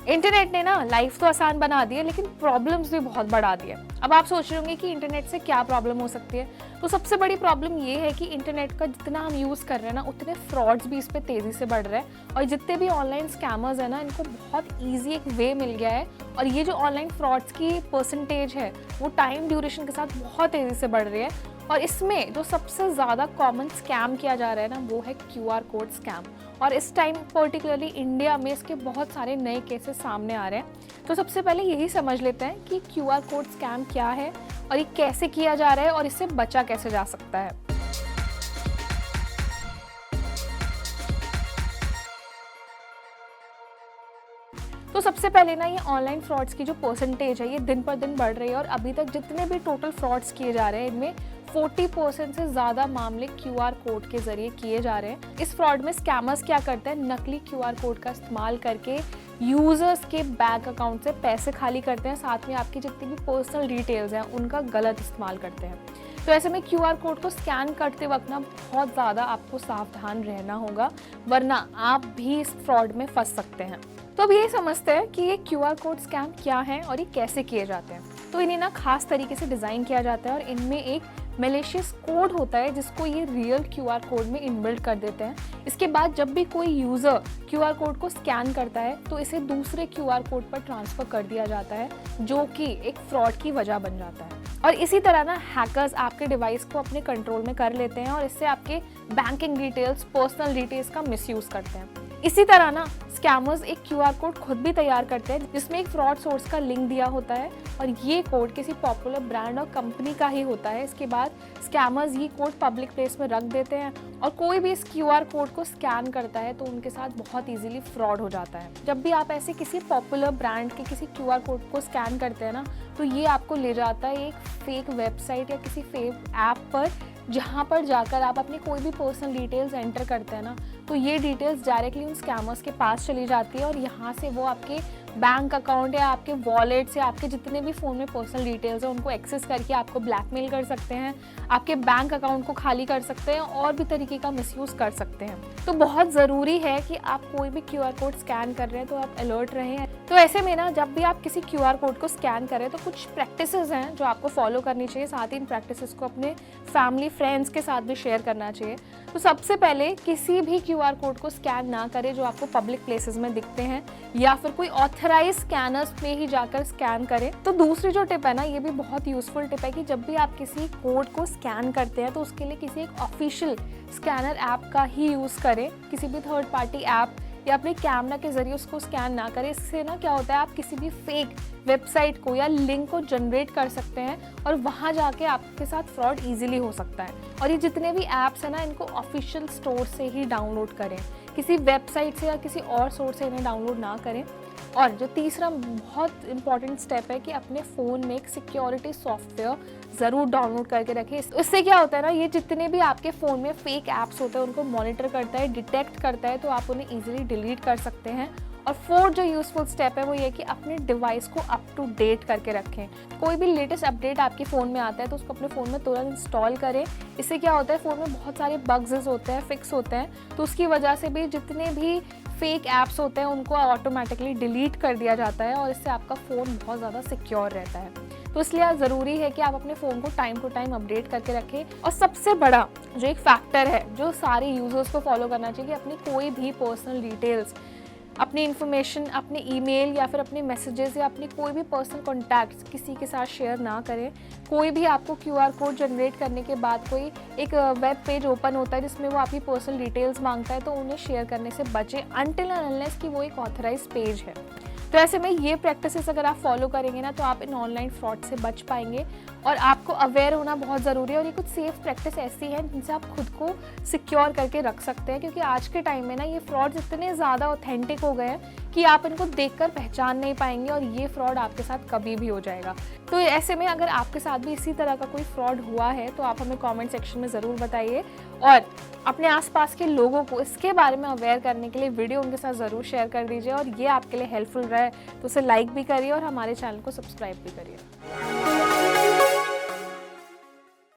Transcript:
Internet ने ना life तो आसान बना दी है, लेकिन प्रॉब्लम्स भी बहुत बढ़ा दी है। अब आप सोच रहे होंगे कि इंटरनेट से क्या प्रॉब्लम हो सकती है। तो सबसे बड़ी प्रॉब्लम ये है कि इंटरनेट का जितना हम यूज़ कर रहे हैं ना, उतने फ्रॉड्स भी इस पर तेज़ी से बढ़ रहे हैं। और जितने भी ऑनलाइन स्कैमर्स हैं ना, इनको बहुत ईजी एक वे मिल गया है। और ये जो ऑनलाइन फ्रॉड्स की परसेंटेज है, वो टाइम ड्यूरेशन के साथ बहुत तेज़ी से बढ़ रही है। और इसमें जो सबसे ज़्यादा कॉमन स्कैम किया जा रहा है ना, वो है क्यूआर कोड स्कैम। और इस टाइम पर्टिकुलरली इंडिया में इसके बहुत सारे नए केसेस सामने आ रहे हैं। तो सबसे पहले यही समझ लेते हैं कि क्यूआर कोड स्कैम क्या है और ये कैसे किया जा रहा है और इससे बचा कैसे जा सकता है। तो सबसे पहले ना, ये ऑनलाइन फ्रॉड्स की जो परसेंटेज है, ये दिन पर दिन बढ़ रही है। और अभी तक जितने भी टोटल फ्रॉड्स किए जा रहे हैं, इनमें 40% से ज़्यादा मामले क्यूआर कोड के जरिए किए जा रहे हैं। इस फ्रॉड में स्कैमर्स क्या करते हैं, नकली क्यूआर कोड का इस्तेमाल करके यूज़र्स के बैंक अकाउंट से पैसे खाली करते हैं। साथ में आपकी जितनी भी पर्सनल डिटेल्स हैं, उनका गलत इस्तेमाल करते हैं। तो ऐसे में क्यूआर कोड को स्कैन करते वक्त ना, बहुत ज़्यादा आपको सावधान रहना होगा, वरना आप भी इस फ्रॉड में फंस सकते हैं। तो अब ये समझते हैं कि ये क्यूआर कोड स्कैम क्या है और ये कैसे किए जाते हैं। तो इन्हें ना खास तरीके से डिज़ाइन किया जाता है और इनमें एक मैलिशियस कोड होता है, जिसको ये रियल क्यूआर कोड में इनबिल्ट कर देते हैं। इसके बाद जब भी कोई यूज़र क्यूआर कोड को स्कैन करता है, तो इसे दूसरे क्यूआर कोड पर ट्रांसफ़र कर दिया जाता है, जो कि एक फ्रॉड की वजह बन जाता है। और इसी तरह ना, हैकर्स आपके डिवाइस को अपने कंट्रोल में कर लेते हैं और इससे आपके बैंकिंग डिटेल्स, पर्सनल डिटेल्स का मिसयूज़ करते हैं। इसी तरह ना, स्कैमर्स एक क्यूआर कोड खुद भी तैयार करते हैं, जिसमें एक फ्रॉड सोर्स का लिंक दिया होता है और ये कोड किसी पॉपुलर ब्रांड और कंपनी का ही होता है। इसके बाद स्कैमर्स ये कोड पब्लिक प्लेस में रख देते हैं और कोई भी इस क्यूआर कोड को स्कैन करता है तो उनके साथ बहुत इजीली फ्रॉड हो जाता है। जब भी आप ऐसे किसी पॉपुलर ब्रांड के किसी क्यूआर कोड को स्कैन करते हैं ना, तो ये आपको ले जाता है एक फेक वेबसाइट या किसी फेक ऐप पर, जहाँ पर जाकर आप अपनी कोई भी पर्सनल डिटेल्स एंटर करते हैं ना, तो ये डिटेल्स डायरेक्टली उन स्कैमर्स के पास चली जाती है और यहाँ से वो आपके बैंक अकाउंट या आपके वॉलेट से आपके जितने भी फ़ोन में पर्सनल डिटेल्स हैं, उनको एक्सेस करके आपको ब्लैकमेल कर सकते हैं, आपके बैंक अकाउंट को खाली कर सकते हैं और भी तरीके का मिसयूज़ कर सकते हैं। तो बहुत ज़रूरी है कि आप कोई भी क्यूआर कोड स्कैन कर रहे हैं तो आप अलर्ट रहें। तो ऐसे में ना, जब भी आप किसी क्यूआर कोड को स्कैन करें, तो कुछ प्रैक्टिसेस हैं जो आपको फॉलो करनी चाहिए। साथ ही इन प्रैक्टिसेस को अपने फैमिली फ्रेंड्स के साथ भी शेयर करना चाहिए। तो सबसे पहले, किसी भी क्यूआर कोड को स्कैन ना करें जो आपको पब्लिक प्लेसेस में दिखते हैं, या फिर कोई ऑथराइज स्कैनर्स पे ही जाकर स्कैन करें। तो दूसरी जो टिप है ना, ये भी बहुत यूजफुल टिप है कि जब भी आप किसी कोड को स्कैन करते हैं, तो उसके लिए किसी एक ऑफिशियल स्कैनर ऐप का ही यूज़ करें। किसी भी थर्ड पार्टी ऐप या अपने कैमरा के जरिए उसको स्कैन ना करें। इससे ना क्या होता है, आप किसी भी फेक वेबसाइट को या लिंक को जनरेट कर सकते हैं और वहाँ जाके आपके साथ फ्रॉड इजीली हो सकता है। और ये जितने भी ऐप्स हैं ना, इनको ऑफिशियल स्टोर से ही डाउनलोड करें, किसी वेबसाइट से या किसी और सोर्स से इन्हें डाउनलोड ना करें। और जो तीसरा बहुत इंपॉर्टेंट स्टेप है कि अपने फ़ोन में एक सिक्योरिटी सॉफ्टवेयर ज़रूर डाउनलोड करके रखें। इससे क्या होता है ना, ये जितने भी आपके फ़ोन में फेक ऐप्स होते हैं, उनको मॉनिटर करता है, डिटेक्ट करता है, तो आप उन्हें ईजिली डिलीट कर सकते हैं। और फोर्थ जो यूज़फुल स्टेप है, वो ये कि अपने डिवाइस को अप टू डेट करके रखें। कोई भी लेटेस्ट अपडेट आपके फ़ोन में आता है तो उसको अपने फ़ोन में तुरंत इंस्टॉल करें। इससे क्या होता है, फ़ोन में बहुत सारे बग्स होते हैं, फिक्स होते हैं, तो उसकी वजह से भी जितने भी फेक ऐप्स होते हैं उनको ऑटोमेटिकली डिलीट कर दिया जाता है और इससे आपका फ़ोन बहुत ज़्यादा सिक्योर रहता है। तो इसलिए ज़रूरी है कि आप अपने फ़ोन को टाइम टू टाइम अपडेट करके रखें। और सबसे बड़ा जो एक फैक्टर है जो सारे यूज़र्स को फॉलो करना चाहिए, कि अपनी कोई भी पर्सनल डिटेल्स, अपनी इन्फॉर्मेशन, अपने ईमेल या फिर अपने मैसेजेस या अपनी कोई भी पर्सनल कॉन्टैक्ट्स किसी के साथ शेयर ना करें। कोई भी आपको क्यूआर कोड जनरेट करने के बाद कोई एक वेब पेज ओपन होता है जिसमें वो आपकी पर्सनल डिटेल्स मांगता है, तो उन्हें शेयर करने से बचें अनटिल एंड अनलेस कि वो एक ऑथराइज पेज है। तो ऐसे में ये प्रैक्टिसेस अगर आप फॉलो करेंगे ना, तो आप इन ऑनलाइन फ्रॉड से बच पाएंगे। और आपको अवेयर होना बहुत ज़रूरी है। और ये कुछ सेफ प्रैक्टिस ऐसी हैं जिनसे आप खुद को सिक्योर करके रख सकते हैं, क्योंकि आज के टाइम में ना ये फ्रॉड्स इतने ज़्यादा ऑथेंटिक हो गए हैं कि आप इनको देखकर पहचान नहीं पाएंगे और ये फ्रॉड आपके साथ कभी भी हो जाएगा। तो ऐसे में अगर आपके साथ भी इसी तरह का कोई फ्रॉड हुआ है, तो आप हमें कमेंट सेक्शन में ज़रूर बताइए। और अपने आसपास के लोगों को इसके बारे में अवेयर करने के लिए वीडियो उनके साथ ज़रूर शेयर कर दीजिए। और ये आपके लिए हेल्पफुल रहे तो उसे लाइक भी करिए और हमारे चैनल को सब्सक्राइब भी करिए।